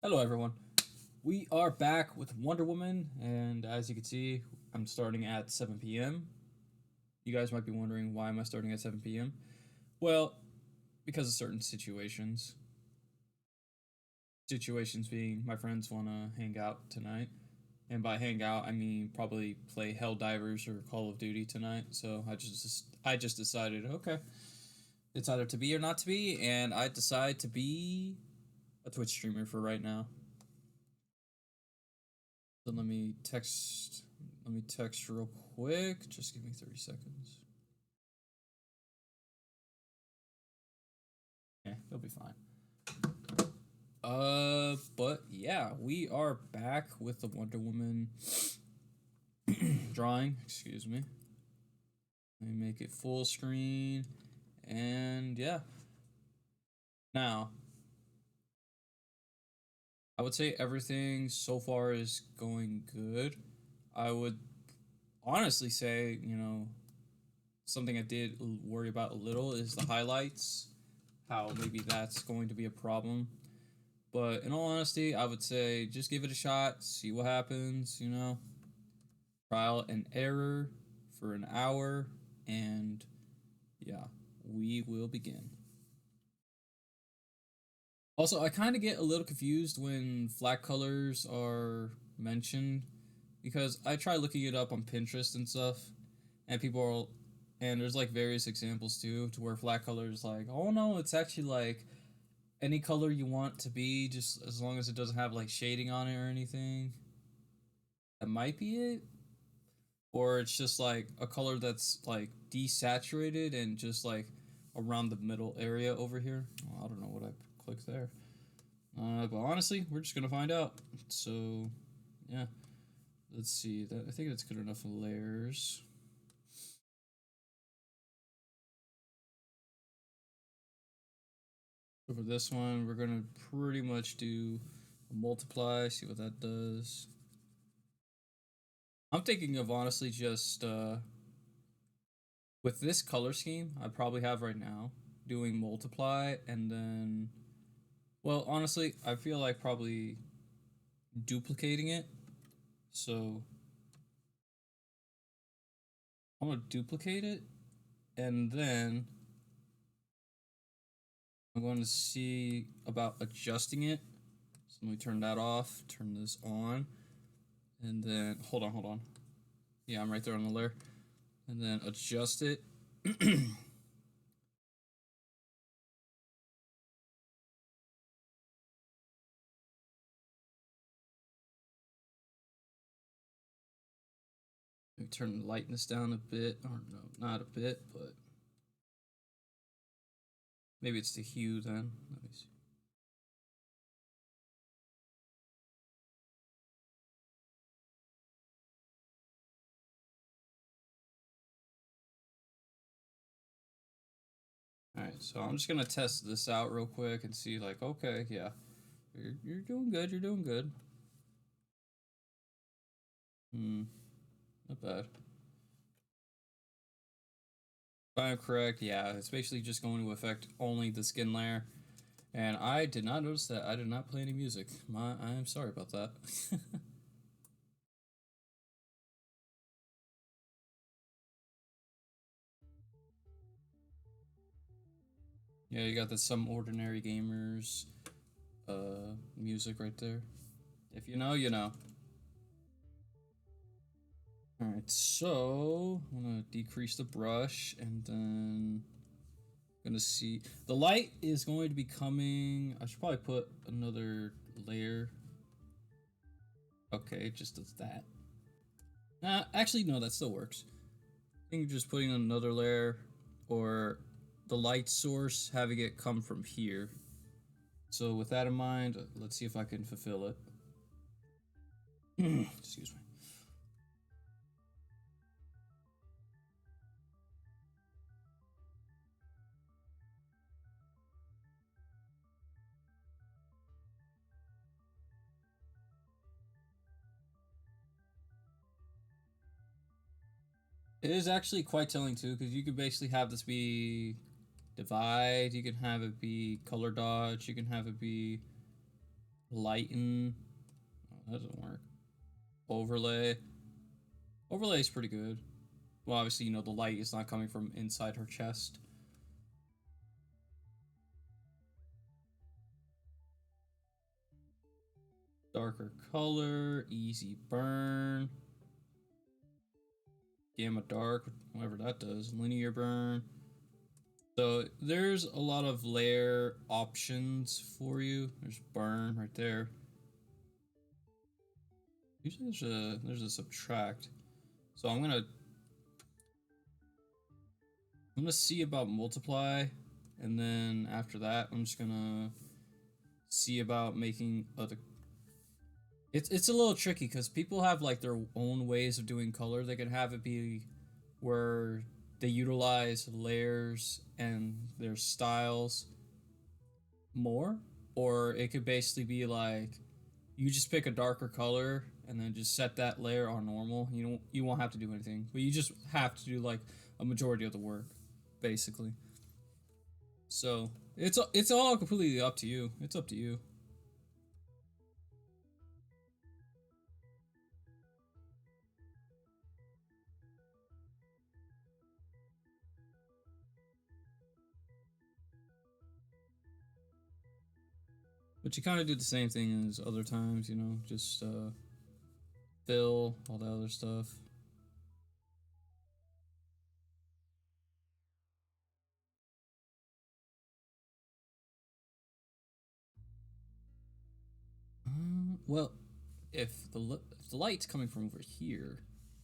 Hello, everyone. We are back with Wonder Woman, and as you can see, I'm starting at 7 p.m. You guys might be wondering, why am I starting at 7 p.m.? Well, because of certain situations. Situations being my friends want to hang out tonight. And by hang out, I mean probably play Helldivers or Call of Duty tonight. So I just decided, okay, it's either to be or not to be, and I decide to be a Twitch streamer for right now. So let me text real quick. Just give me 30 seconds. Yeah, it'll be fine. But yeah, we are back with the Wonder Woman drawing. Excuse me. Let me make it full screen. And yeah. Now, I would say everything so far is going good. I would honestly say, something I did worry about a little is the highlights. How maybe that's going to be a problem. But in all honesty, I would say just give it a shot, see what happens. Trial and error for an hour, and yeah, we will begin. Also, I kind of get a little confused when flat colors are mentioned because I try looking it up on Pinterest and stuff, and and there's like various examples too, to where flat colors like, oh no, it's actually like any color you want to be, just as long as it doesn't have like shading on it or anything. That might be it. Or it's just like a color that's like desaturated and just like around the middle area over here. I don't know what I clicked there. But honestly, we're just gonna find out. So, yeah, let's see. That I think that's good enough layers. So for this one, we're gonna pretty much do a multiply. See what that does. I'm thinking of honestly just with this color scheme I probably have right now, doing multiply and then, well, honestly, I feel like probably duplicating it. So I'm gonna duplicate it and then I'm going to see about adjusting it. So let me turn that off, turn this on, and then hold on. Yeah, I'm right there on the layer. And then adjust it. Let me turn the lightness down a bit. Or no, not a bit, but maybe it's the hue then. Let me see. All right, so I'm just gonna test this out real quick and see, like, okay, yeah, you're doing good. You're doing good. Hmm, not bad. If I'm correct, yeah, it's basically just going to affect only the skin layer. And I did not notice that. I did not play any music. I am sorry about that. Yeah, you got the Some Ordinary Gamers music right there. If you know, you know. Alright, so I'm gonna decrease the brush and then gonna see the light is going to be coming. I should probably put another layer. Okay, it just does that. Actually, no, that still works. I think just putting another layer or the light source, having it come from here. So with that in mind, let's see if I can fulfill it. Excuse me. It is actually quite telling too, because you could basically have this be divide, you can have it be color dodge, you can have it be Lighten. Oh, that doesn't work. Overlay. Overlay is pretty good. Well, obviously, you know, the light is not coming from inside her chest. Darker color, easy burn. Gamma dark, whatever that does. Linear burn. So there's a lot of layer options for you. There's burn right there. Usually there's a subtract. So I'm gonna see about multiply, and then after that I'm just gonna see about making other. It's a little tricky because people have like their own ways of doing color. They can have it be where they utilize layers and their styles more, or it could basically be like you just pick a darker color and then just set that layer on normal. You won't have to do anything, but you just have to do like a majority of the work, basically. So it's all completely up to you. It's up to you. But you kind of do the same thing as other times, you know, just fill all the other stuff. Well, if the light's coming from over here,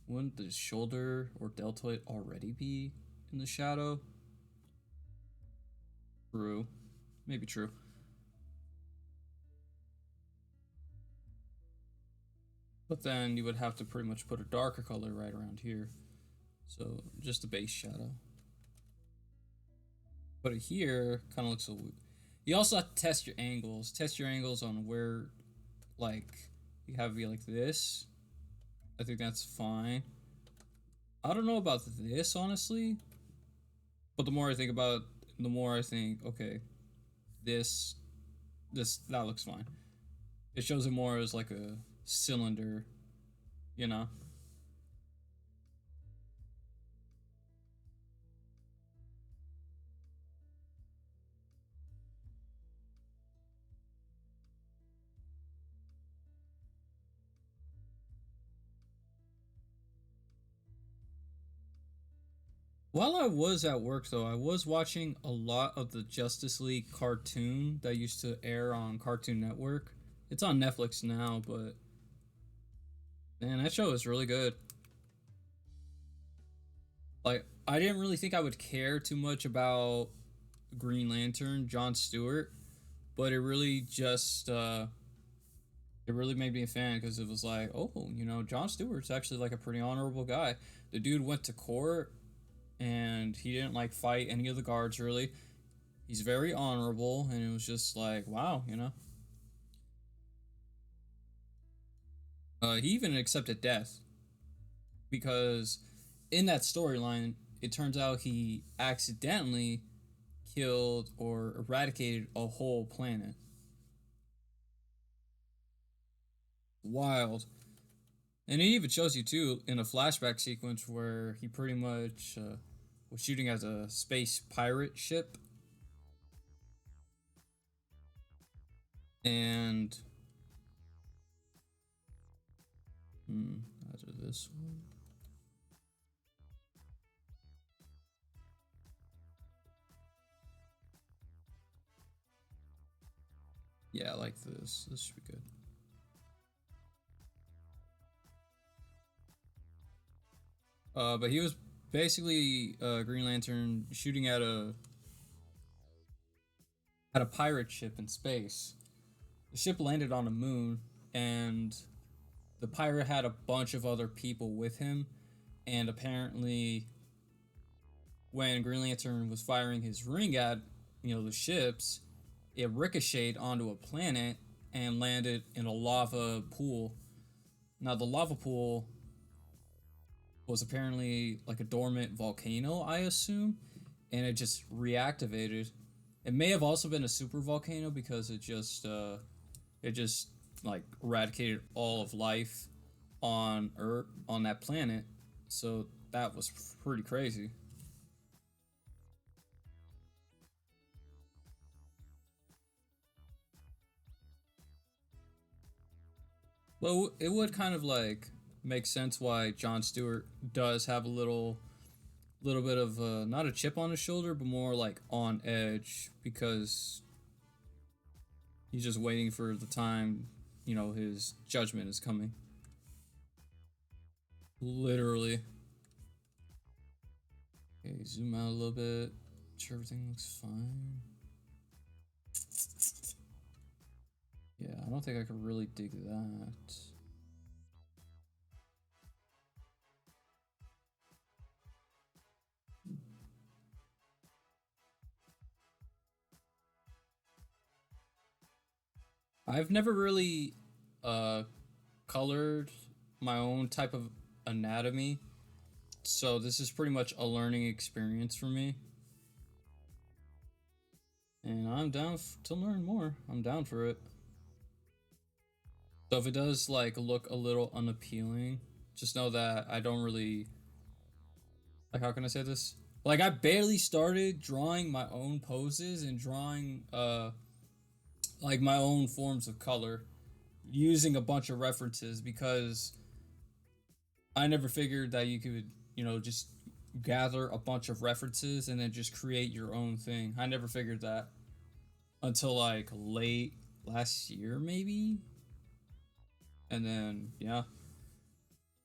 wouldn't the shoulder or deltoid already be in the shadow? True, maybe true. But then you would have to pretty much put a darker color right around here. So just the base shadow. Put it here, kind of looks a. You also have to test your angles. Test your angles on where, like, you have it be like this. I think that's fine. I don't know about this honestly, but the more I think about it, the more I think, okay, this, that looks fine. It shows it more as like a cylinder, you know. While I was at work, though, I was watching a lot of the Justice League cartoon that used to air on Cartoon Network. It's on Netflix now, but man, that show is really good. Like, I didn't really think I would care too much about Green Lantern, John Stewart, but it really made me a fan because it was like, oh, you know, John Stewart's actually like a pretty honorable guy. The dude went to court and he didn't like fight any of the guards really. He's very honorable, and it was just like, wow, you know. He even accepted death because in that storyline, it turns out he accidentally killed or eradicated a whole planet. Wild. And it even shows you too in a flashback sequence where he pretty much was shooting as a space pirate ship, and after this one, yeah, I like this. This should be good. But he was basically Green Lantern shooting at a pirate ship in space. The ship landed on the moon, and the pirate had a bunch of other people with him. And apparently, when Green Lantern was firing his ring at, you know, the ships, it ricocheted onto a planet and landed in a lava pool. Now, the lava pool was apparently like a dormant volcano, I assume, and it just reactivated. It may have also been a super volcano because it just It just like eradicated all of life on Earth, on that planet. So that was pretty crazy. Well, it would kind of like make sense why John Stewart does have a little bit of not a chip on his shoulder, but more like on edge because he's just waiting for the time, his judgment is coming. Literally. Okay, zoom out a little bit. Make sure everything looks fine. Yeah, I don't think I could really dig that. I've never really uh colored my own type of anatomy, so this is pretty much a learning experience for me. And I'm down to learn more. I'm down for it. So if it does like look a little unappealing, just know that I don't really like, how can I say this? Like I barely started drawing my own poses and drawing like my own forms of color using a bunch of references because I never figured that you could, just gather a bunch of references and then just create your own thing. I never figured that until like late last year maybe. And then yeah,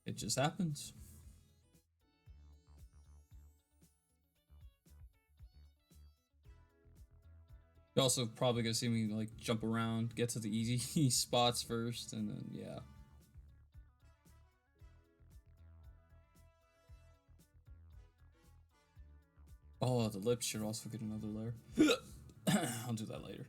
it just happens. You're also probably gonna see me like jump around, get to the easy spots first, and then yeah. Oh, the lips should also get another layer. I'll do that later.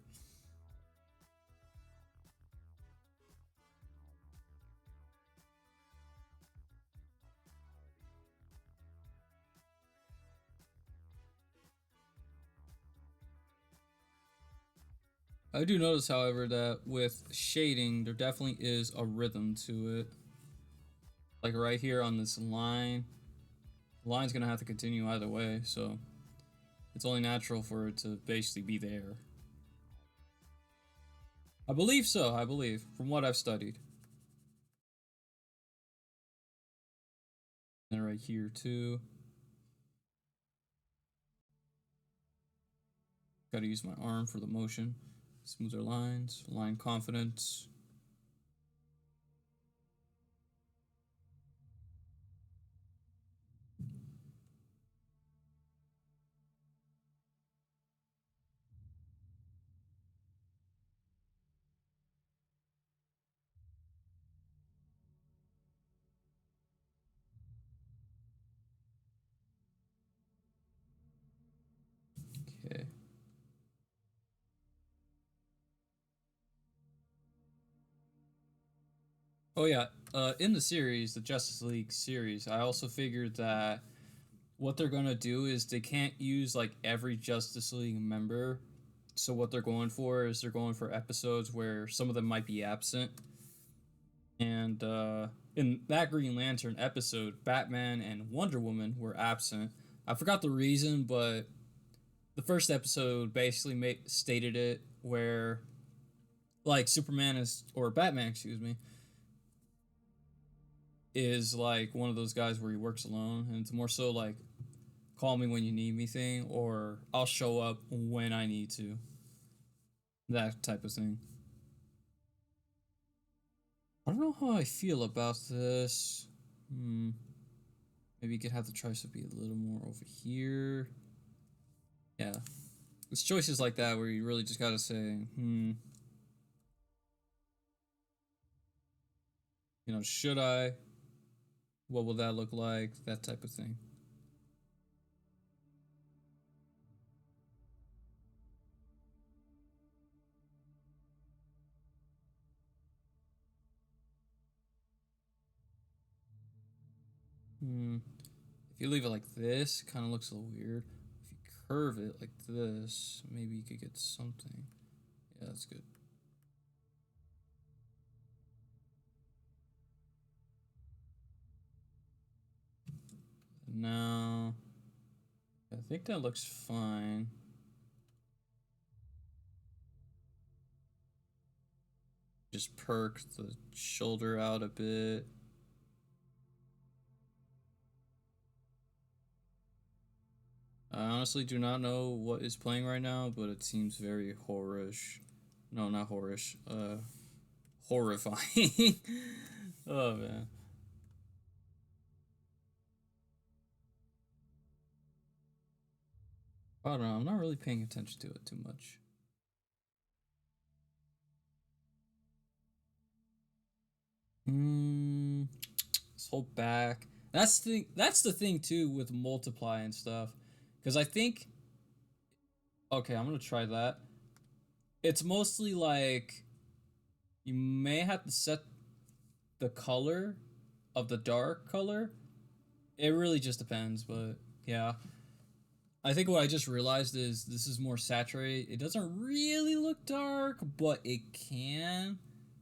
I do notice, however, that with shading, there definitely is a rhythm to it. Like right here on this line, the line's gonna have to continue either way, so it's only natural for it to basically be there. I believe so, I believe, from what I've studied. And right here too. Gotta use my arm for the motion. Smoother lines, line confidence. Okay. Oh yeah, in the series, the Justice League series, I also figured that what they're gonna do is they can't use like every Justice League member. So what they're going for is they're going for episodes where some of them might be absent. And in that Green Lantern episode, Batman and Wonder Woman were absent. I forgot the reason, but the first episode basically stated it where like Superman is or Batman, excuse me, is like one of those guys where he works alone, and it's more so like call me when you need me thing, or I'll show up when I need to, that type of thing. I don't know how I feel about this. Maybe you could have the tricep be a little more over here. Yeah, it's choices like that where you really just gotta say, should I? What will that look like? That type of thing. Hmm. If you leave it like this, it kind of looks a little weird. If you curve it like this, maybe you could get something. Yeah, that's good. Now, I think that looks fine. Just perk the shoulder out a bit. I honestly do not know what is playing right now, but it seems very horrorish. No, not horrorish. Horrifying. Oh man. I don't know. I'm not really paying attention to it too much. This whole back. That's the thing too with multiply and stuff, because I think. Okay, I'm gonna try that. It's mostly like you may have to set the color of the dark color. It really just depends, but yeah. I think what I just realized is this is more saturated. It doesn't really look dark, but it can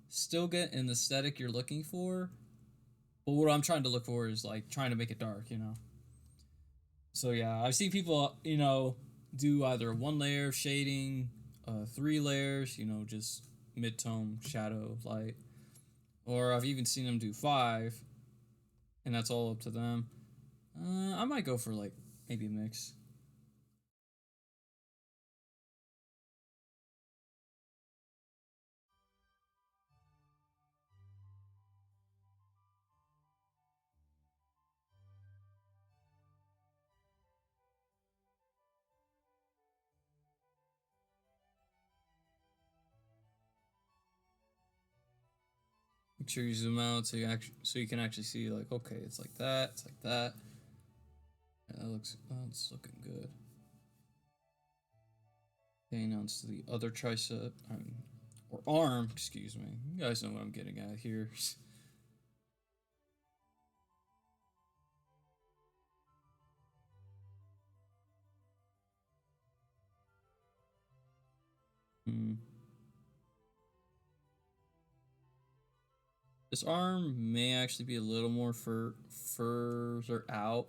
still get an aesthetic you're looking for. But what I'm trying to look for is like trying to make it dark, you know? So yeah, I've seen people, do either one layer of shading, three layers, just mid-tone, shadow, light. Or I've even seen them do five, and that's all up to them. I might go for like maybe a mix. Make sure you zoom out so you can actually see like, okay, it's like that, it's like that. Yeah, that's looking good. Okay, now it's the other tricep, or arm, excuse me. You guys know what I'm getting at here. Hmm. This arm may actually be a little more further out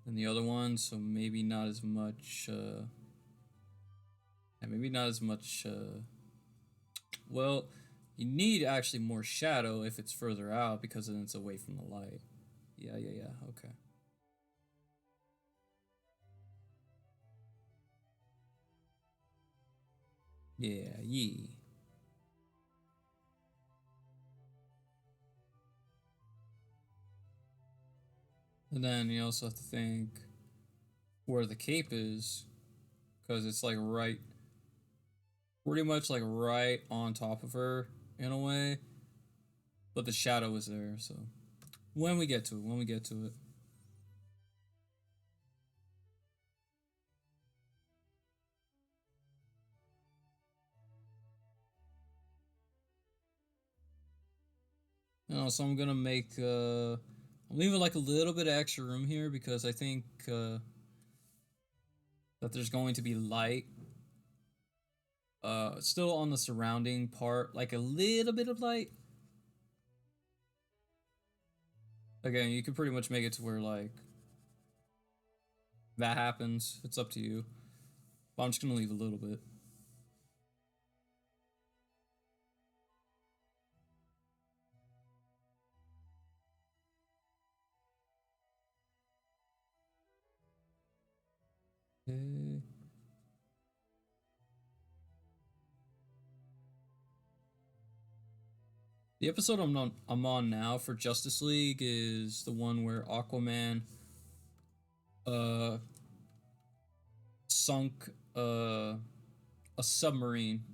than the other one, so maybe not as much. Yeah, maybe not as much. Well, you need actually more shadow if it's further out because then it's away from the light. Yeah, yeah, yeah. Okay. Yeah, yeah. And then you also have to think where the cape is because it's like right, pretty much like right on top of her in a way, but the shadow is there. So when we get to it, when we get to it. So I'm gonna make I'm leaving like a little bit of extra room here because I think that there's going to be light still on the surrounding part, like a little bit of light. Again, you can pretty much make it to where like that happens. It's up to you. But I'm just gonna leave a little bit. Okay. The episode I'm on now for Justice League is the one where Aquaman uh sunk a submarine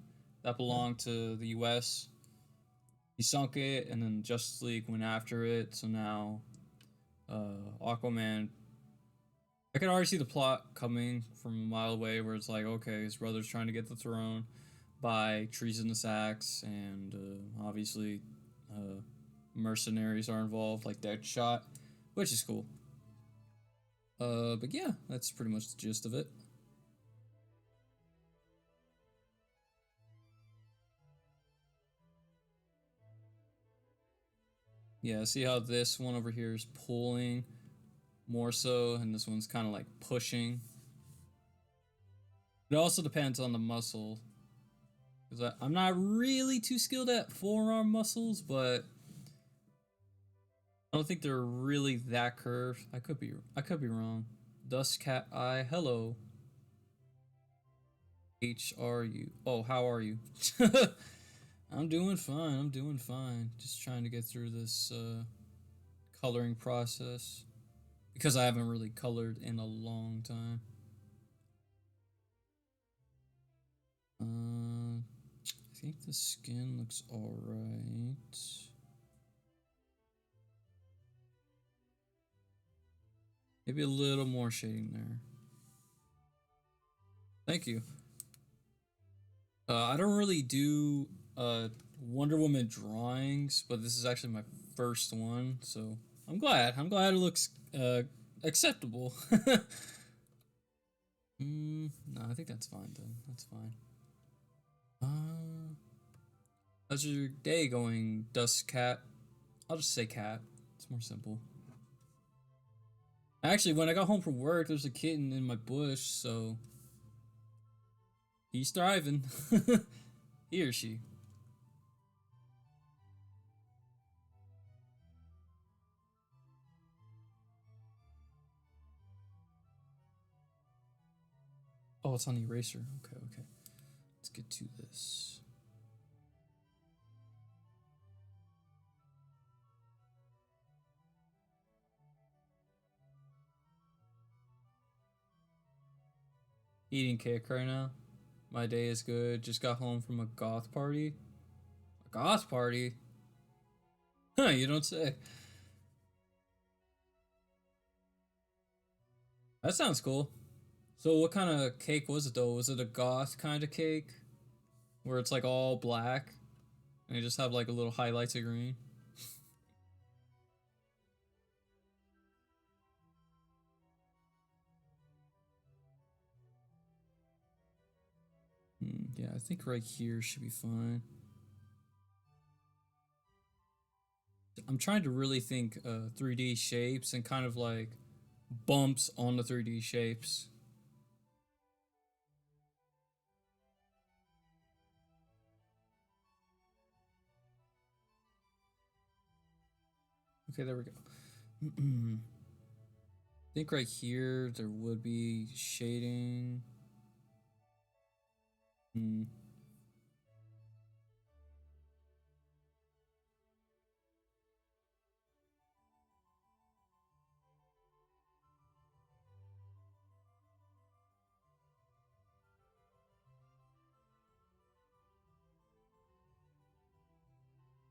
that belonged to the US. He sunk it and then Justice League went after it. So now Aquaman, I can already see the plot coming from a mile away where it's like, okay, his brother's trying to get the throne by treasonous acts, and obviously uh, mercenaries are involved, like Deadshot, which is cool. But yeah, that's pretty much the gist of it. Yeah, see how this one over here is pulling more so, and this one's kind of like pushing. It also depends on the muscle, because I'm not really too skilled at forearm muscles, but I don't think they're really that curved. I could be wrong. Dust cat eye. Hello. HRU. Oh, how are you? I'm doing fine. I'm doing fine. Just trying to get through this coloring process because I haven't really colored in a long time. I think the skin looks alright. Maybe a little more shading there. Thank you. I don't really do Wonder Woman drawings, but this is actually my first one, so I'm glad. I'm glad it looks acceptable. No, I think that's fine then. That's fine. How's your day going, Dust Cat? I'll just say cat. It's more simple. Actually, when I got home from work, there's a kitten in my bush, so he's thriving. He or she. Oh, it's on the eraser. Okay, okay. Let's get to this. Eating cake right now. My day is good. Just got home from a goth party. A goth party? Huh, you don't say. That sounds cool. So what kind of cake was it though? Was it a goth kind of cake? Where it's like all black and you just have like a little highlights of green? Yeah, I think right here should be fine. I'm trying to really think 3D shapes and kind of like bumps on the 3D shapes. Okay, there we go. I think right here there would be shading. Hmm.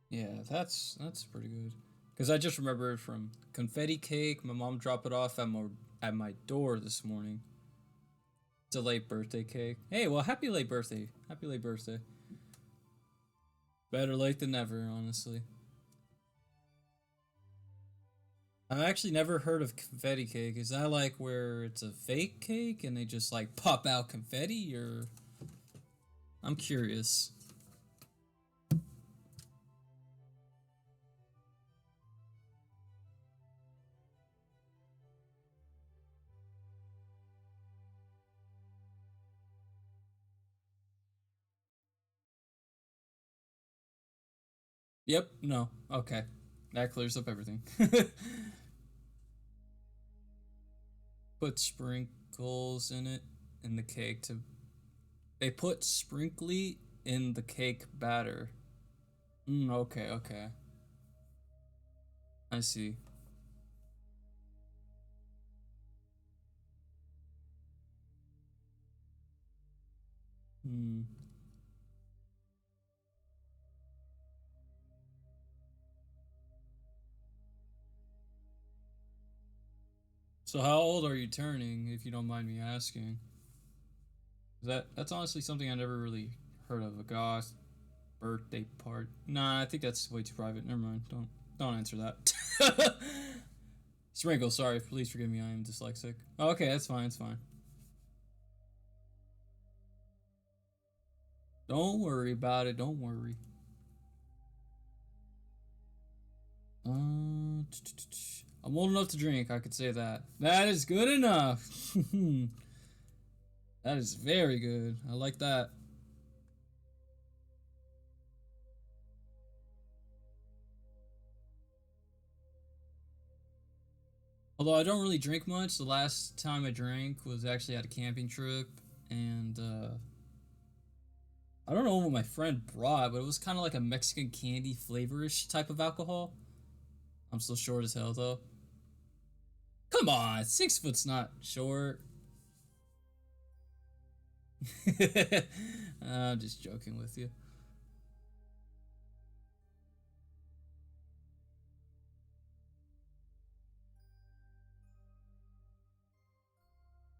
Yeah, that's pretty good. Cause I just remembered from confetti cake. My mom dropped it off at my door this morning. It's a late birthday cake. Hey, well, happy late birthday. Happy late birthday. Better late than never, honestly. I've actually never heard of confetti cake. Is that like where it's a fake cake and they just like pop out confetti, or I'm curious. Yep, no. Okay. That clears up everything. Put sprinkles in it in the cake to they put sprinkly in the cake batter. Okay, okay. I see. Hmm. So how old are you turning, if you don't mind me asking? That's honestly something I never really heard of. A goth birthday part. Nah, I think that's way too private. Never mind. Don't answer that. Sprinkle, sorry. Please forgive me. I am dyslexic. Oh, okay, that's fine. It's fine. Don't worry about it. Don't worry. I'm old enough to drink. I could say that. That is good enough. That is very good. I like that. Although I don't really drink much, the last time I drank was actually at a camping trip, and I don't know what my friend brought, but it was kind of like a Mexican candy flavorish type of alcohol. I'm still short as hell though. Come on, 6 foot's not short. I'm just joking with you.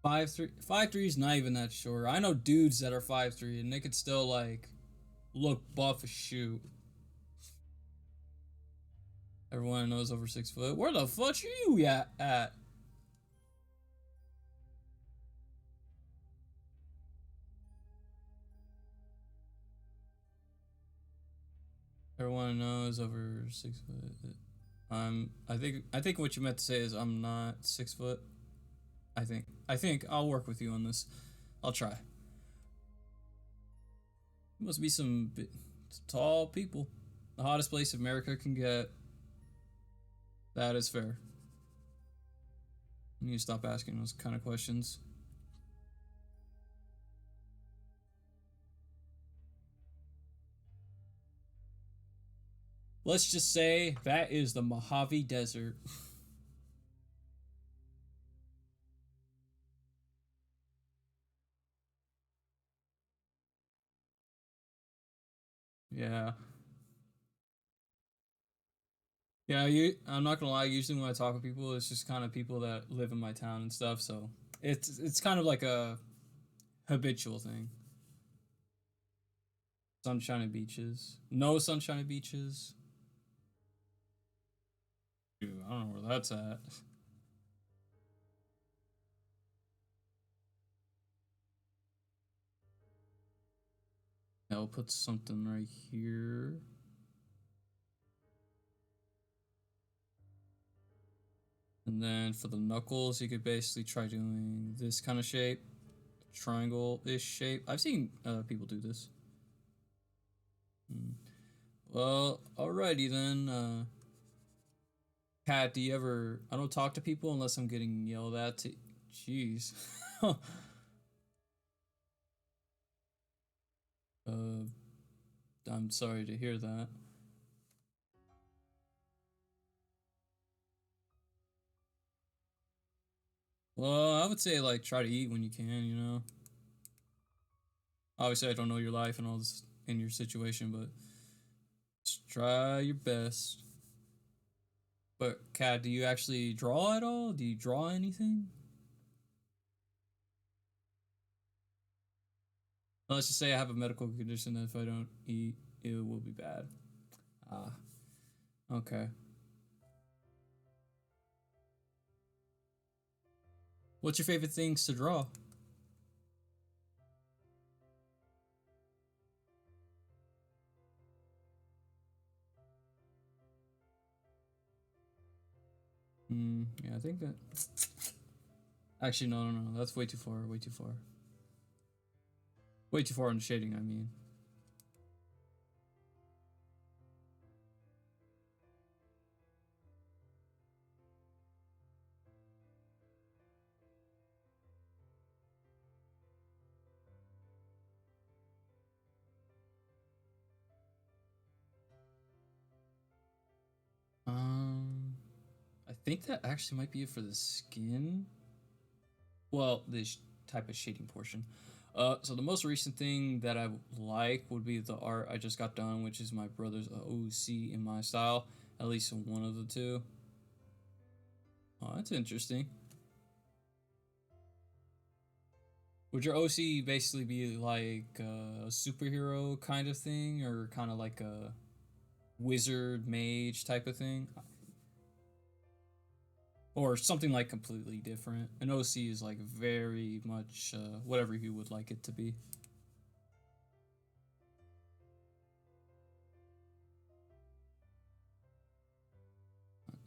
5'3", 5'3" is not even that short. I know dudes that are 5'3" and they could still like look buff as shoot. Everyone knows over 6 foot. Where the fuck are you at? Everyone knows over 6 foot. I think what you meant to say is I'm not 6 foot. I think I'll work with you on this. I'll try. Must be some tall people. The hottest place America can get. That is fair. You need to stop asking those kind of questions. Let's just say that is the Mojave Desert. Yeah. Yeah, I'm not gonna lie, usually when I talk with people, it's just kind of people that live in my town and stuff, so it's kind of like a habitual thing. Sunshine and beaches. No sunshine and beaches. Dude, I don't know where that's at. I'll put something right here. And then for the knuckles, you could basically try doing this kind of shape, triangle-ish shape. I've seen people do this. Hmm. Well, alrighty then. Kat, do you ever? I don't talk to people unless I'm getting yelled at. Jeez. uh, I'm sorry to hear that. Well, I would say like try to eat when you can. Obviously, I don't know your life and all this in your situation, but just try your best. But Kat, do you actually draw at all? Do you draw anything? Let's just say I have a medical condition that if I don't eat, it will be bad. Ah, okay. What's your favorite things to draw? Yeah, I think that. Actually, no, no, no. That's way too far. Way too far. Way too far on shading. I mean. Um, I think that actually might be it for the skin. Well, this type of shading portion. So the most recent thing that I like would be the art I just got done, which is my brother's OC in my style. At least one of the two. Oh, that's interesting. Would your OC basically be like a superhero kind of thing, or kind of like a wizard mage type of thing? Or something like completely different? An OC is like very much whatever you would like it to be.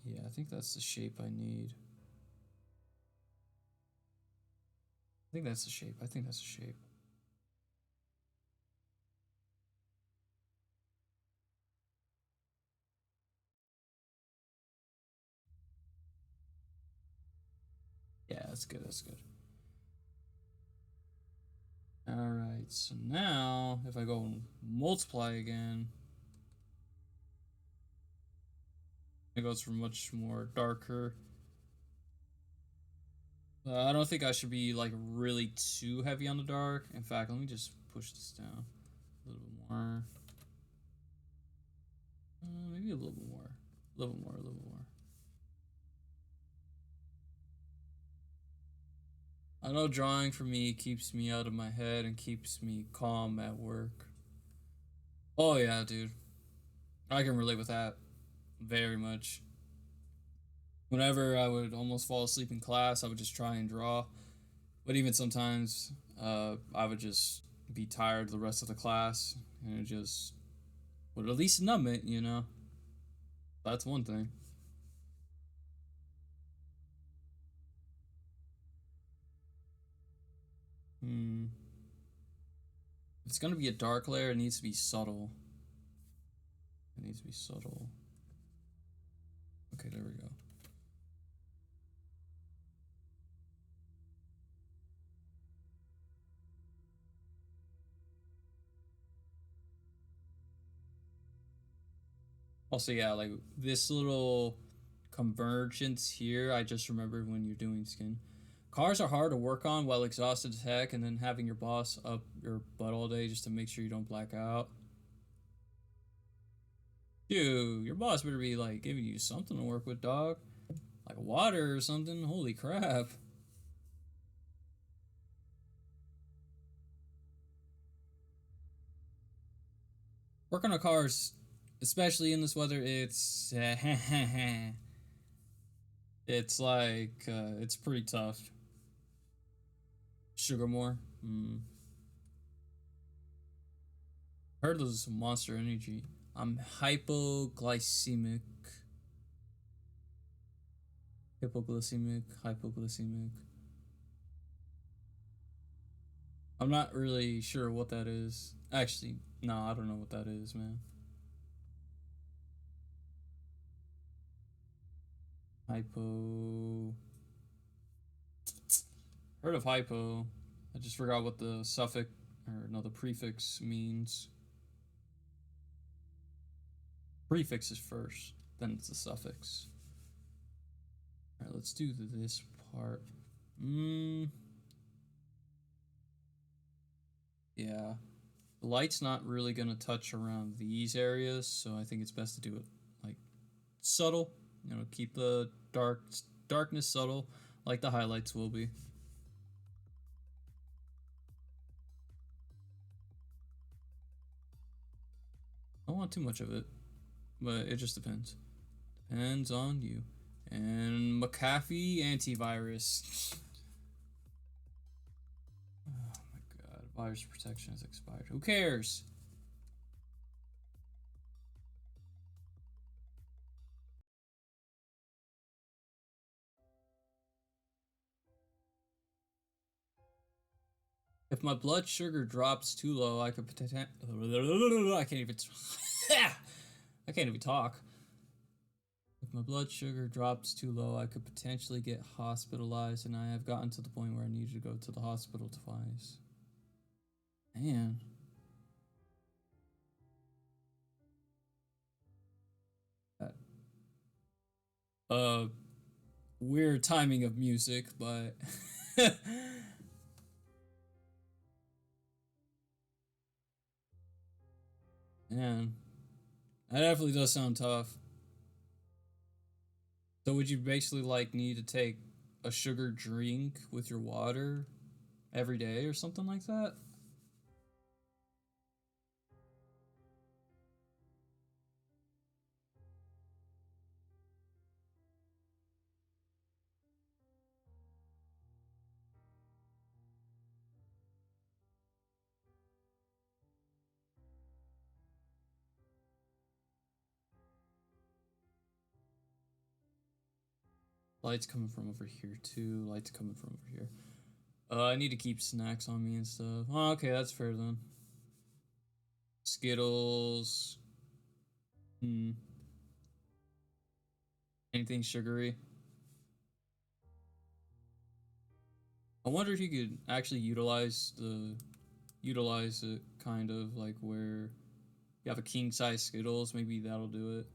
Yeah, think that's the shape I need. I think that's the shape. I think that's the shape. Yeah, that's good. That's good. All right. So now, if I go and multiply again, it goes for much more darker. I don't think I should be like really too heavy on the dark. In fact, let me just push this down a little bit more. Maybe a little bit more. A little bit more. A little bit more. I know drawing for me keeps me out of my head and keeps me calm at work. Oh yeah, dude. I can relate with that very much. Whenever I would almost fall asleep in class, I would just try and draw. But even sometimes, I would just be tired the rest of the class and it just would at least numb it, you know? That's one thing. Hmm. If it's gonna be a dark layer, it needs to be subtle. It needs to be subtle. Okay, there we go. Also, yeah, like this little convergence here, I just remembered when you're doing skin. Cars are hard to work on while exhausted as heck, and then having your boss up your butt all day just to make sure you don't black out. Dude, your boss better be like giving you something to work with, dog. Like water or something. Holy crap. Working on cars, especially in this weather, it's like it's pretty tough. Sugar more. Heard of this Monster Energy. I'm hypoglycemic. Hypoglycemic. I'm not really sure what that is. Actually, no, I don't know what that is, man. Hypo. Heard of hypo. I just forgot what the suffix or no, the prefix means. Prefix is first, then it's the suffix. All right, let's do this part. Yeah. The light's not really gonna touch around these areas, so I think it's best to do it like subtle. You know, keep the darkness subtle, like the highlights will be. I don't want too much of it, but it just depends. Depends on you. And McAfee antivirus. Oh my god, virus protection has expired. Who cares? If my blood sugar drops too low, I could potentially. I can't even. I can't even talk. If my blood sugar drops too low, I could potentially get hospitalized, and I have gotten to the point where I need to go to the hospital twice. Man. Uh, weird timing of music, but. Man. That definitely does sound tough. So would you basically like need to take a sugar drink with your water every day or something like that? Light's coming from over here too. Light's coming from over here. I need to keep snacks on me and stuff. Oh, okay, that's fair then. Skittles. Hmm. Anything sugary. I wonder if you could actually utilize it kind of like where you have a king size Skittles. Maybe that'll do it.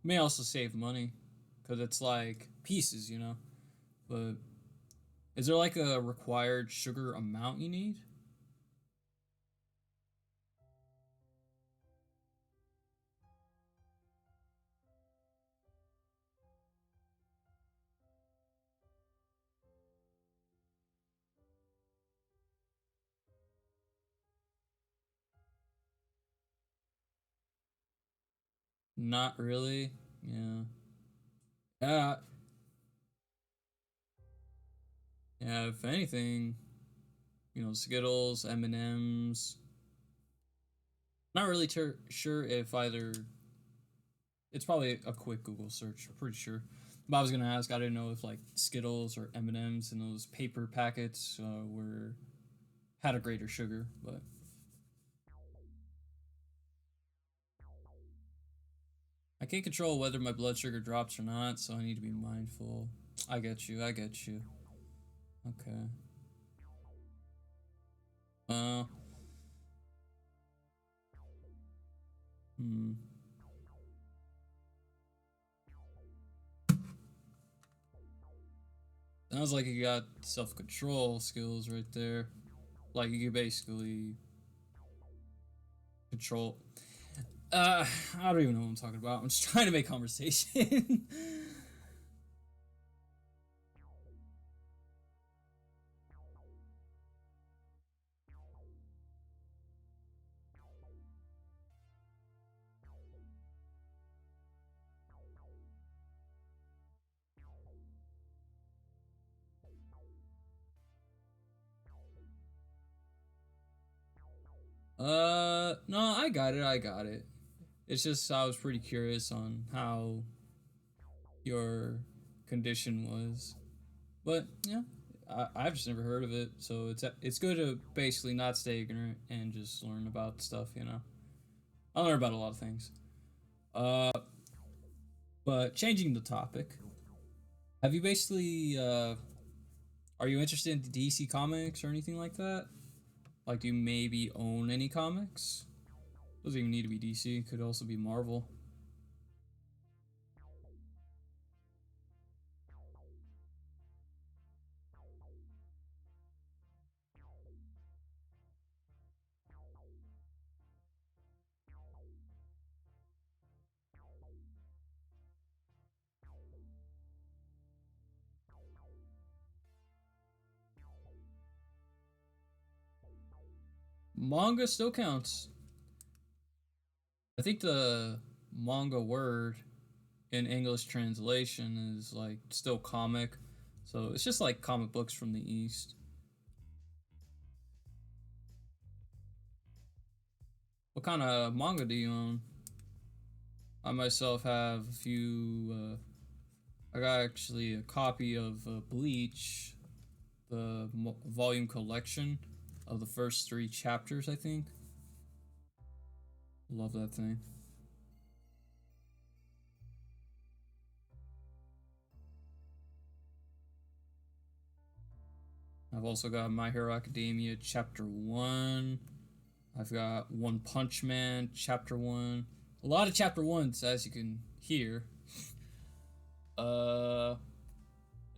May also save money because it's like pieces, you know. But is there like a required sugar amount you need? Not really. Yeah. Yeah. Yeah. If anything, Skittles, M&Ms. Not really sure if either. It's probably a quick Google search. I'm pretty sure. But I was gonna ask. I didn't know if like Skittles or M&Ms and those paper packets were had a greater sugar, but I can't control whether my blood sugar drops or not, so I need to be mindful. I get you. I get you. Okay. Uh. Hmm. Sounds like you got self-control skills right there. Like you can basically control. I don't even know what I'm talking about. I'm just trying to make conversation. No, I got it. I got it. It's just I was pretty curious on how your condition was, but yeah, I've just never heard of it. So it's good to basically not stay ignorant and just learn about stuff. I learn about a lot of things. Uh, but changing the topic, have you basically are you interested in DC comics or anything like that? Like, do you maybe own any comics? Doesn't even need to be DC. Could also be Marvel. Manga still counts. I think the manga word in English translation is like still comic. So it's just like comic books from the East. What kind of manga do you own? I myself have a few. I got actually a copy of Bleach, the volume collection of the first three chapters, I think. Love that thing. I've also got My Hero Academia Chapter 1. I've got One Punch Man Chapter 1. A lot of Chapter 1s, as you can hear. I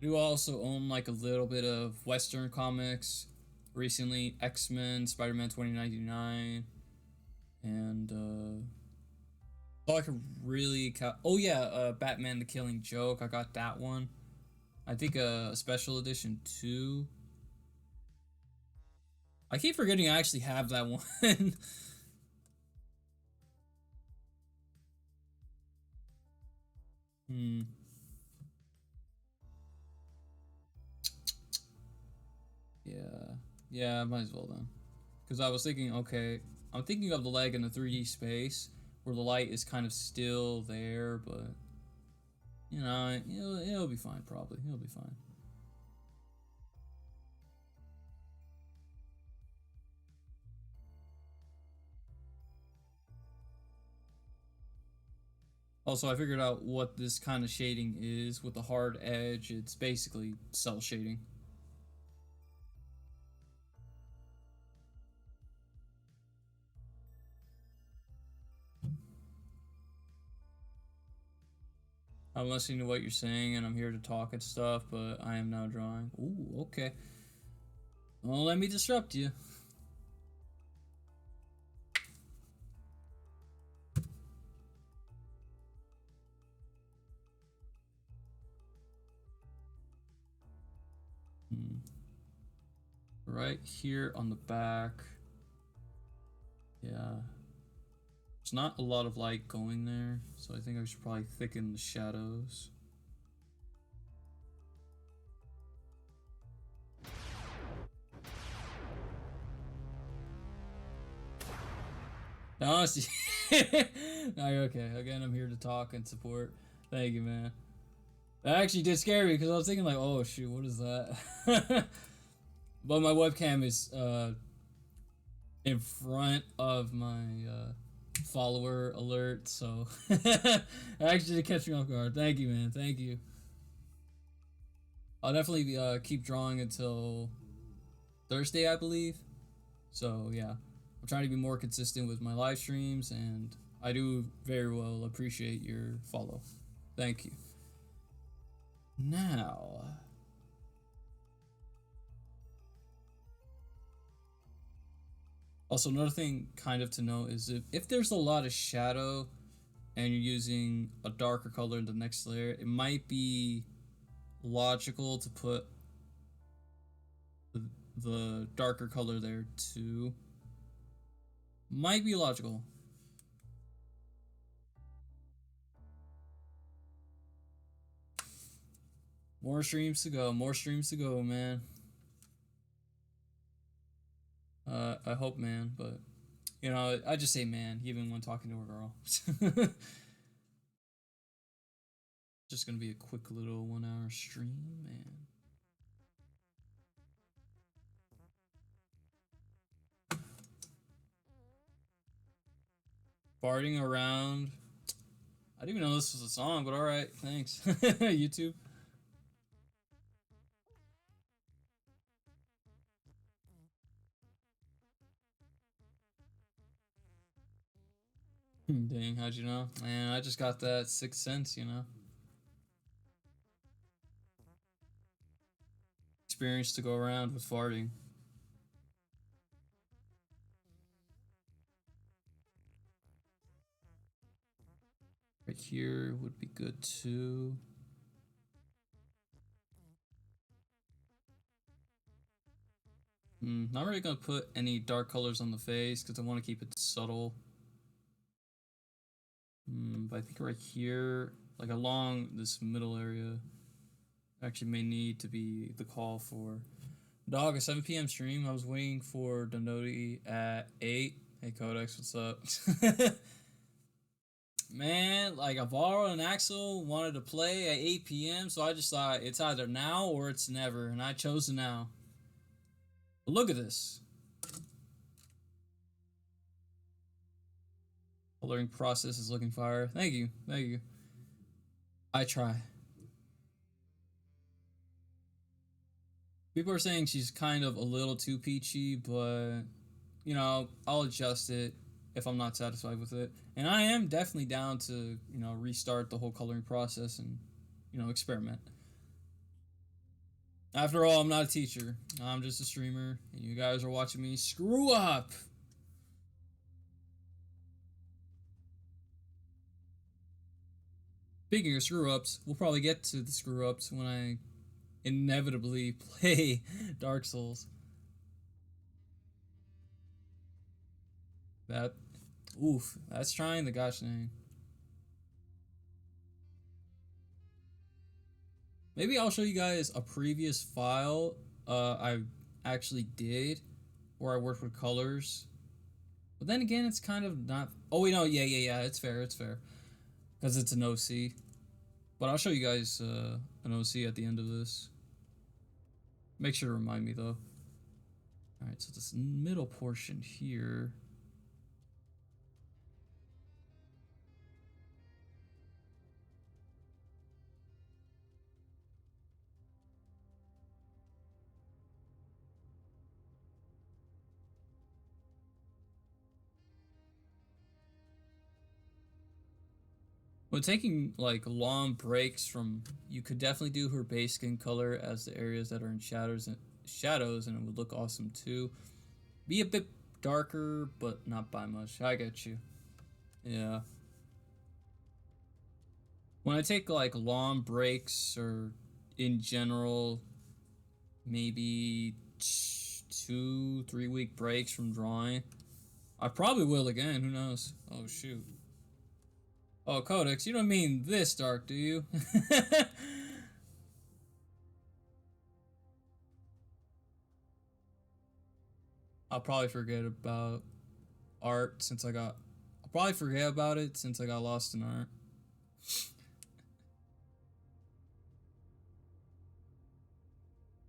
do also own like a little bit of Western comics. Recently, X-Men, Spider-Man 2099, and oh, I could really oh yeah, Batman the Killing Joke. I got that one. I think a special edition too. I keep forgetting I actually have that one. Hmm. Yeah. Yeah, might as well then. Because I was thinking, okay, I'm thinking of the leg in the 3D space where the light is kind of still there, but You know, it'll be fine. Probably, it'll be fine. Also, I figured out what this kind of shading is with the hard edge. It's basically cell shading. I'm listening to what you're saying and I'm here to talk and stuff, but I am now drawing. Ooh, okay. Well, let me disrupt you. Hmm. Right here on the back. Yeah. There's not a lot of light going there, so I think I should probably thicken the shadows. No, no, you're okay. Again, I'm here to talk and support. Thank you, man. That actually did scare me because I was thinking like, oh shoot, what is that? But my webcam is in front of my follower alert, so actually did catch me off guard. Thank you, man. Thank you. I'll definitely keep drawing until Thursday, I believe. So yeah, I'm trying to be more consistent with my live streams, and I do very well appreciate your follow. Thank you. Now, also another thing kind of to note is if there's a lot of shadow and you're using a darker color in the next layer, it might be logical to put the darker color there too. Might be logical. More streams to go. More streams to go, man. I hope, man, but you know, I just say man, even when talking to a girl. Just gonna be a quick little 1 hour stream, man. Farting around. I didn't even know this was a song, but alright, thanks. YouTube. Dang, how'd you know? Man, I just got that sixth sense, you know? Experience to go around with farting. Right here would be good too. Not really gonna put any dark colors on the face because I want to keep it subtle. But I think right here, like along this middle area, actually may need to be the call for dog a 7 p.m. stream. I was waiting for Donoti at 8. Hey Codex, what's up? Man, like Avaro and Axel wanted to play at 8 p.m., so I just thought it's either now or it's never, and I chose now. But look at this. Coloring process is looking fire. Thank you. Thank you. I try. People are saying she's kind of a little too peachy, but you know, I'll adjust it if I'm not satisfied with it. And I am definitely down to, you know, restart the whole coloring process and, you know, experiment. After all, I'm not a teacher. I'm just a streamer, and you guys are watching me screw up. Speaking of screw ups, we'll probably get to the screw ups when I inevitably play Dark Souls. That, oof, that's trying the gosh dang. Maybe I'll show you guys a previous file I actually did where I worked with colors. But then again, it's kind of not. Oh wait, no, yeah, it's fair, because it's an OC. But I'll show you guys an OC at the end of this. Make sure to remind me though. Alright, so this middle portion here. When taking like long breaks from, you could definitely do her base skin color as the areas that are in shadows, and it would look awesome too. Be a bit darker, but not by much. I get you. Yeah. When I take like long breaks or in general, maybe 2, 3 week breaks from drawing, I probably will again. Who knows? Oh shoot. Oh, Codex, you don't mean this dark, do you? I'll probably forget about art since I got. I'll probably forget about it since I got lost in art.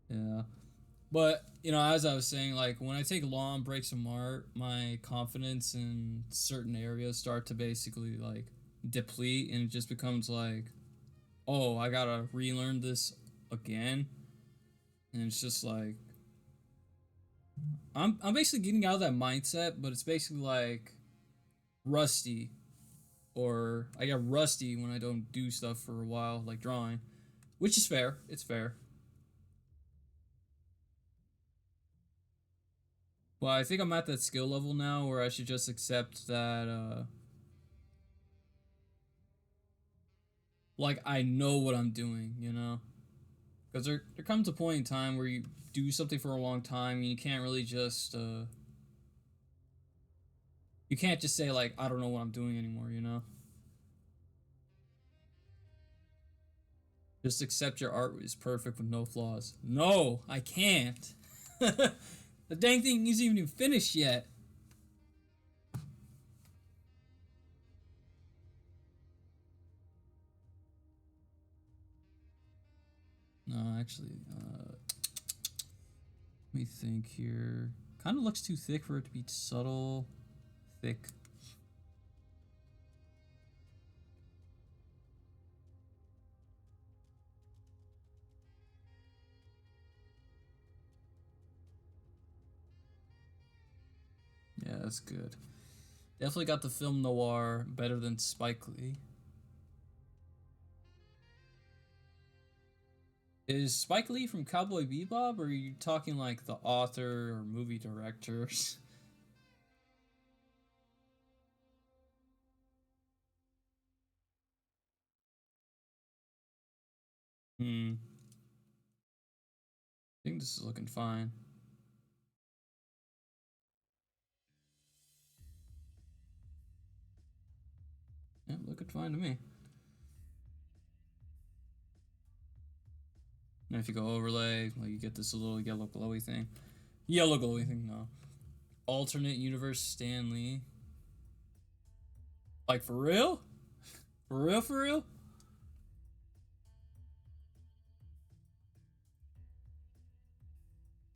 Yeah. But, you know, as I was saying, like, when I take long breaks from art, my confidence in certain areas start to basically, like, deplete, and it just becomes like, oh, I gotta relearn this again. And it's just like, I'm basically getting out of that mindset, but it's basically like rusty, or I get rusty when I don't do stuff for a while, like drawing, which is fair. It's fair. Well, I think I'm at that skill level now where I should just accept that, like, I know what I'm doing, you know? Because there comes a point in time where you do something for a long time and you can't really just, you can't just say, like, I don't know what I'm doing anymore, you know? Just accept your art is perfect with no flaws. No, I can't. The dang thing isn't even finished yet. No, actually, let me think here. Kind of looks too thick for it to be subtle. Thick. Yeah, that's good. Definitely got the film noir better than Spike Lee. Is Spike Lee from Cowboy Bebop, or are you talking like the author or movie directors? Hmm. I think this is looking fine. Yeah, looking fine to me. And if you go overlay, like you get this little yellow glowy thing. Yellow glowy thing, no. Alternate universe Stanley. Like for real? For real, for real?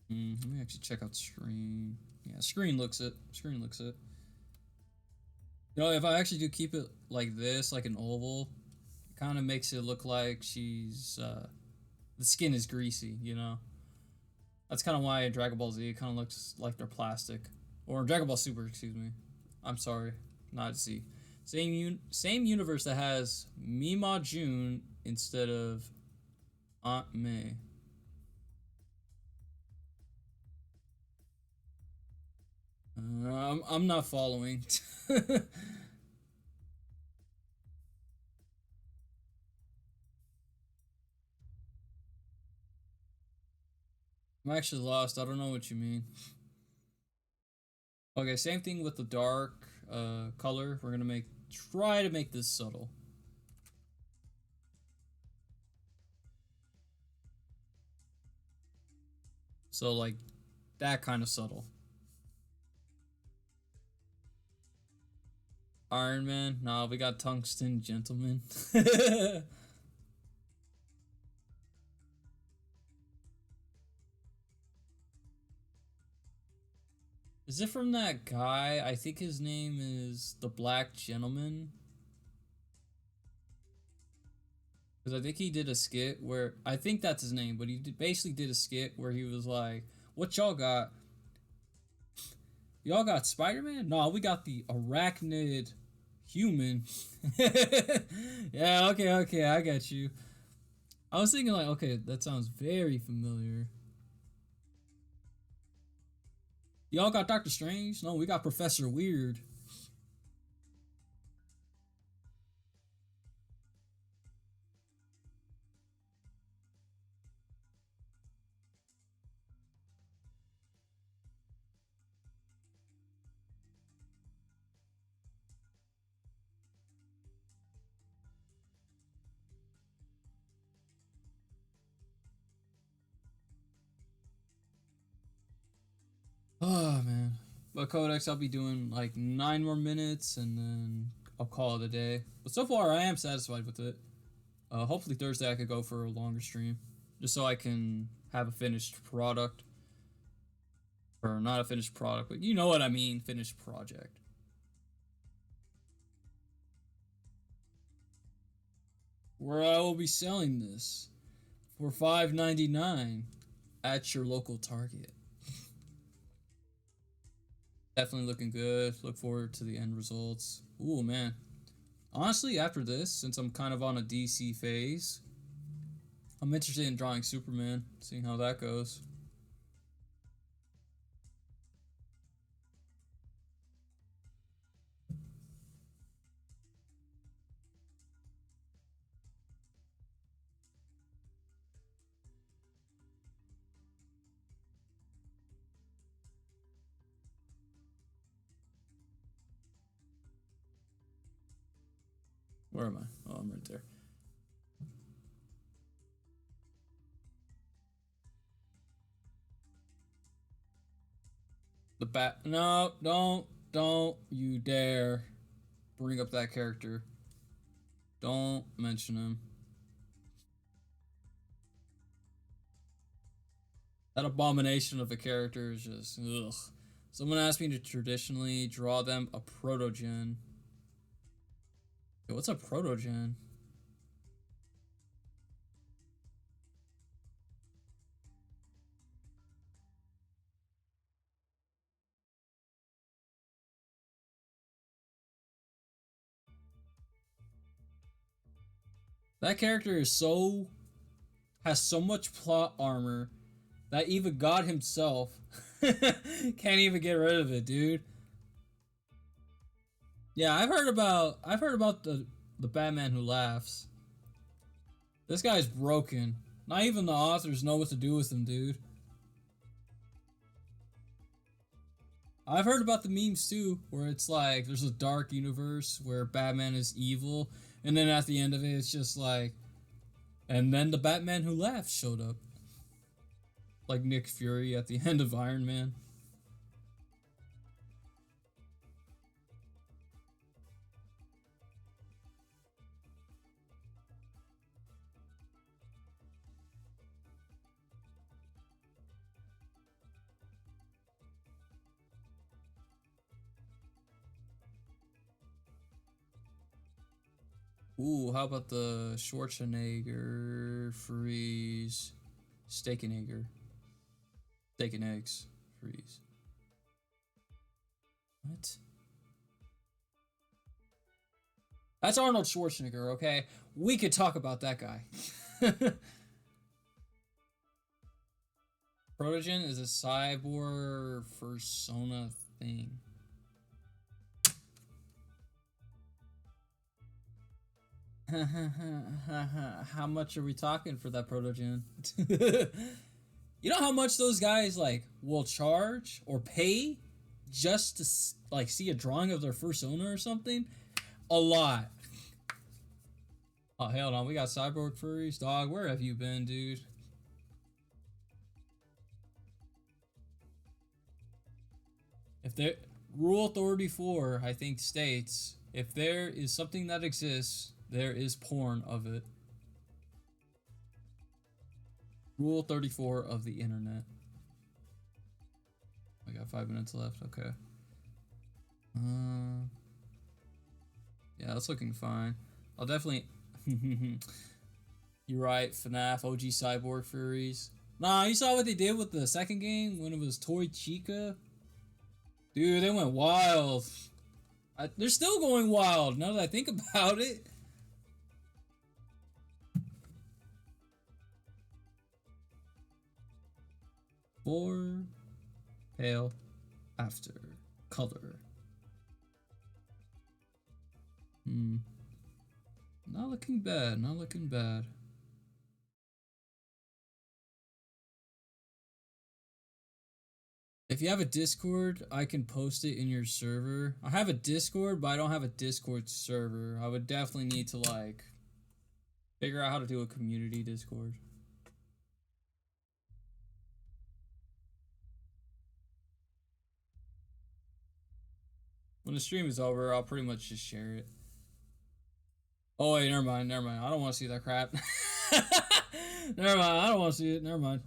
Let me actually check out screen. Yeah, screen looks it. Screen looks it. You know, if I actually do keep it like this, like an oval, it kind of makes it look like she's, the skin is greasy, you know? That's kind of why in Dragon Ball Z it kind of looks like they're plastic. Or in Dragon Ball Super, excuse me. I'm sorry, not Z. Same universe that has Mima June instead of Aunt May. I'm not following. I'm actually lost. I don't know what you mean. Okay, same thing with the dark color. We're gonna try to make this subtle. So like that kind of subtle. Iron Man? Nah, we got Tungsten Gentleman. Is it from that guy? I think his name is the Black Gentleman. Because I think he did a skit where I think that's his name, but he basically did a skit where he was like, "What y'all got? Y'all got Spider-Man? No, we got the arachnid human." Yeah, okay, I got you. I was thinking like, okay, that sounds very familiar. Y'all got Doctor Strange? No, we got Professor Weird. Oh man. But Codex, I'll be doing like 9 more minutes and then I'll call it a day. But so far, I am satisfied with it. Hopefully Thursday I could go for a longer stream, just so I can have a finished product, or not a finished product, but you know what I mean, finished project. Where I will be selling this for $5.99 at your local Target. Definitely looking good. Look forward to the end results. Ooh man. Honestly, after this, since I'm kind of on a DC phase, I'm interested in drawing Superman, seeing how that goes. Where am I? Oh, I'm right there. The bat. No, don't you dare bring up that character. Don't mention him. That abomination of a character is just ugh. Someone asked me to traditionally draw them a protogen. Yo, what's a protogen? That character is so has so much plot armor that even God himself can't even get rid of it, dude. Yeah, I've heard about the Batman Who Laughs. This guy's broken. Not even the authors know what to do with him, dude. I've heard about the memes too, where it's like there's a dark universe where Batman is evil, and then at the end of it, it's just like, and then the Batman Who Laughs showed up, like Nick Fury at the end of Iron Man. Ooh, how about the Schwarzenegger freeze, steak and egger, steak and eggs freeze? What? That's Arnold Schwarzenegger, okay? We could talk about that guy. Protogen is a cyborg persona thing. How much are we talking for that protogen? You know how much those guys like will charge or pay just to like see a drawing of their persona or something? A lot. Oh hell no, we got cyborg furries, dog. Where have you been, dude? If there Rule 34, I think states if there is something that exists, there is porn of it. Rule 34 of the internet. We got 5 minutes left. Okay. Yeah, that's looking fine. I'll definitely. You're right, FNAF OG Cyborg Furies. Nah, you saw what they did with the second game when it was Toy Chica? Dude, they went wild. They're still going wild now that I think about it. Before, pale, after, color. Not looking bad, not looking bad. If you have a Discord, I can post it in your server. I have a Discord, but I don't have a Discord server. I would definitely need to, like, figure out how to do a community Discord. When the stream is over, I'll pretty much just share it. Oh wait, never mind, never mind. I don't want to see that crap. Never mind, I don't want to see it. Never mind.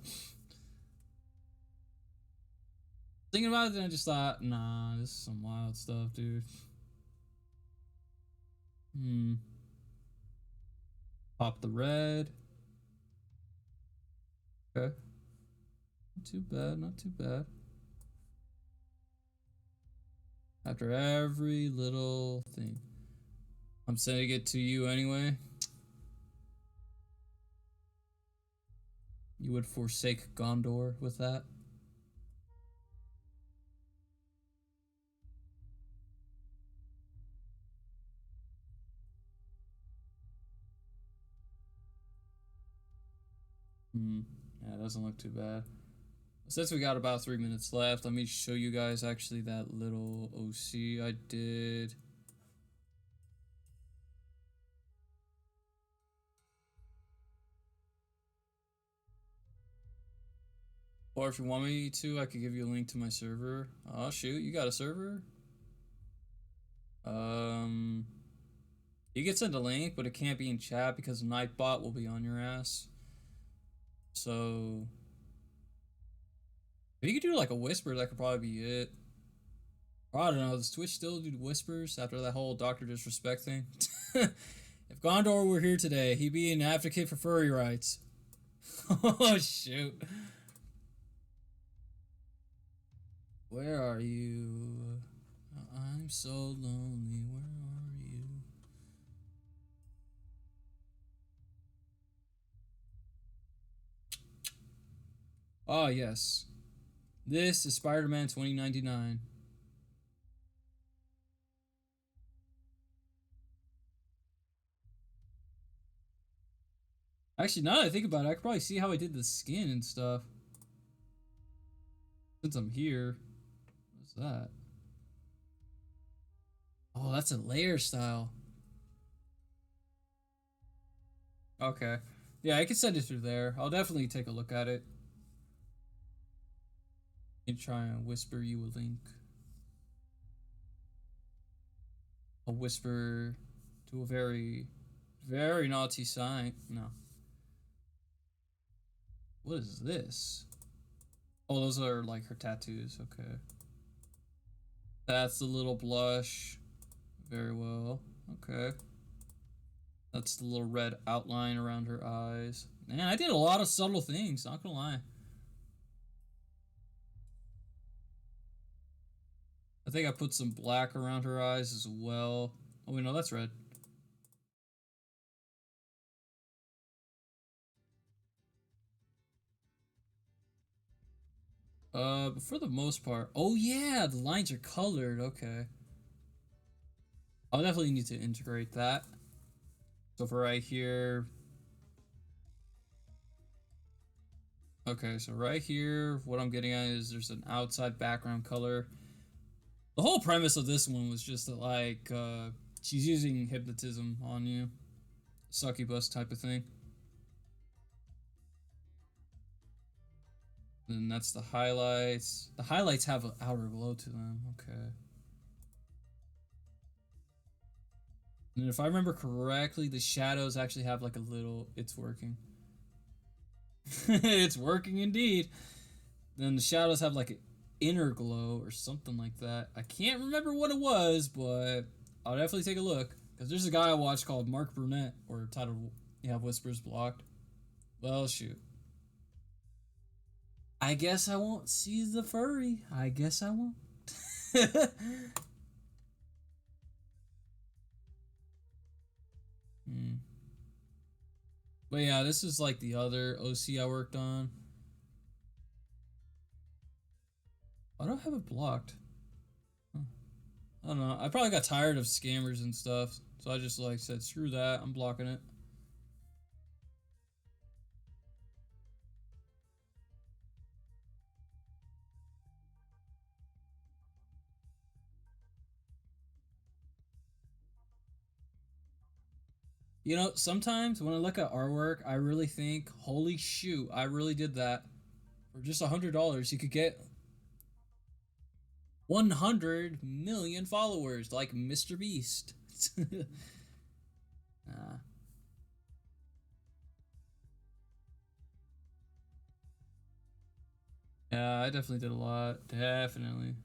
Thinking about it, then I just thought, nah, this is some wild stuff, dude. Pop the red. Okay. Not too bad, not too bad. After every little thing. I'm sending it to you anyway. You would forsake Gondor with that? Yeah, it doesn't look too bad. Since we got about 3 minutes left, let me show you guys actually that little OC I did. Or if you want me to, I could give you a link to my server. Oh shoot, you got a server? You can send a link, but it can't be in chat because Nightbot will be on your ass. So if you could do like a whisper, that could probably be it. Or I don't know, does Twitch still do whispers after that whole Dr. Disrespect thing? If Gondor were here today, he'd be an advocate for furry rights. Oh shoot. Where are you? I'm so lonely. Where are you? Ah, yes. This is Spider-Man 2099. Actually, now that I think about it, I could probably see how I did the skin and stuff. Since I'm here. What's that? Oh, that's a layer style. Okay. Yeah, I can send it through there. I'll definitely take a look at it. And try and whisper you a link. A whisper to a very, very naughty site. No. What is this? Oh, those are like her tattoos. Okay. That's the little blush. Very well. Okay. That's the little red outline around her eyes. Man, I did a lot of subtle things, not gonna lie. I think I put some black around her eyes as well. Oh wait, no, that's red. But for the most part, oh yeah, the lines are colored. Okay. I'll definitely need to integrate that. So for right here. Okay, so right here, what I'm getting at is there's an outside background color. The whole premise of this one was just that, like, she's using hypnotism on you. Succubus type of thing. And that's the highlights. The highlights have an outer glow to them. Okay. And if I remember correctly, the shadows actually have like a little... It's working. It's working indeed. Then the shadows have like Inner Glow or something like that. I can't remember what it was, but I'll definitely take a look because there's a guy I watched called Mark Burnett or titled yeah Whispers Blocked. Well, shoot. I guess I won't see the furry. I guess I won't. Hmm. But yeah, this is like the other OC I worked on. I don't have it blocked. Huh. I don't know. I probably got tired of scammers and stuff, so I just like said, screw that. I'm blocking it. You know, sometimes when I look at artwork, I really think, holy shoot, I really did that. For just $100, you could get 100 million followers, like Mr. Beast. uh, yeah, I definitely did a lot. Definitely.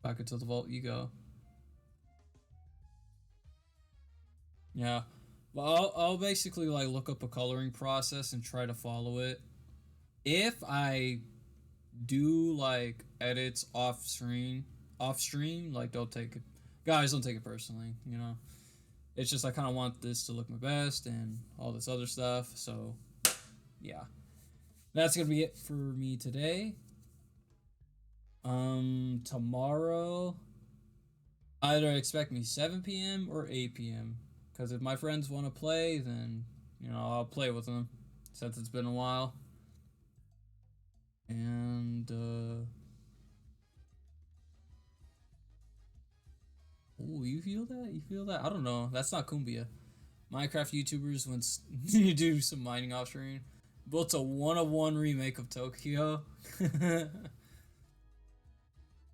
Back into the vault you go. Yeah. Well, I'll basically like look up a coloring process and try to follow it. If I do like edits off stream, like don't take it, guys, don't take it personally. You know, it's just I kind of want this to look my best and all this other stuff. So yeah, that's gonna be it for me today. Tomorrow either expect me 7 p.m. or 8 p.m. Because if my friends want to play, then you know I'll play with them since it's been a while. And oh, you feel that? You feel that? I don't know. That's not cumbia. Minecraft YouTubers once you do some mining offshoring built a one-of-one remake of Tokyo.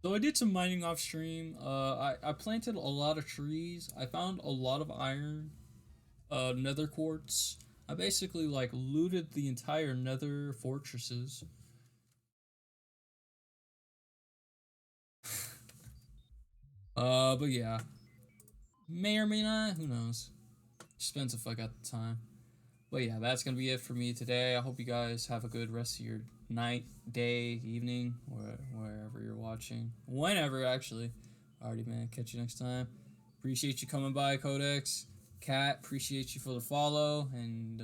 So I did some mining off stream. I planted a lot of trees. I found a lot of iron, nether quartz. I basically like looted the entire nether fortresses. But yeah, may or may not. Who knows? Just depends if I got the time. But yeah, that's gonna be it for me today. I hope you guys have a good rest of your night, day, evening, or wherever you're watching. Whenever, actually. Alrighty, man. Catch you next time. Appreciate you coming by, Codex. Cat, appreciate you for the follow. And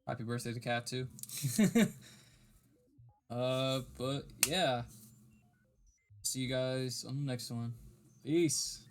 happy birthday to Cat, too. But yeah. See you guys on the next one. Peace.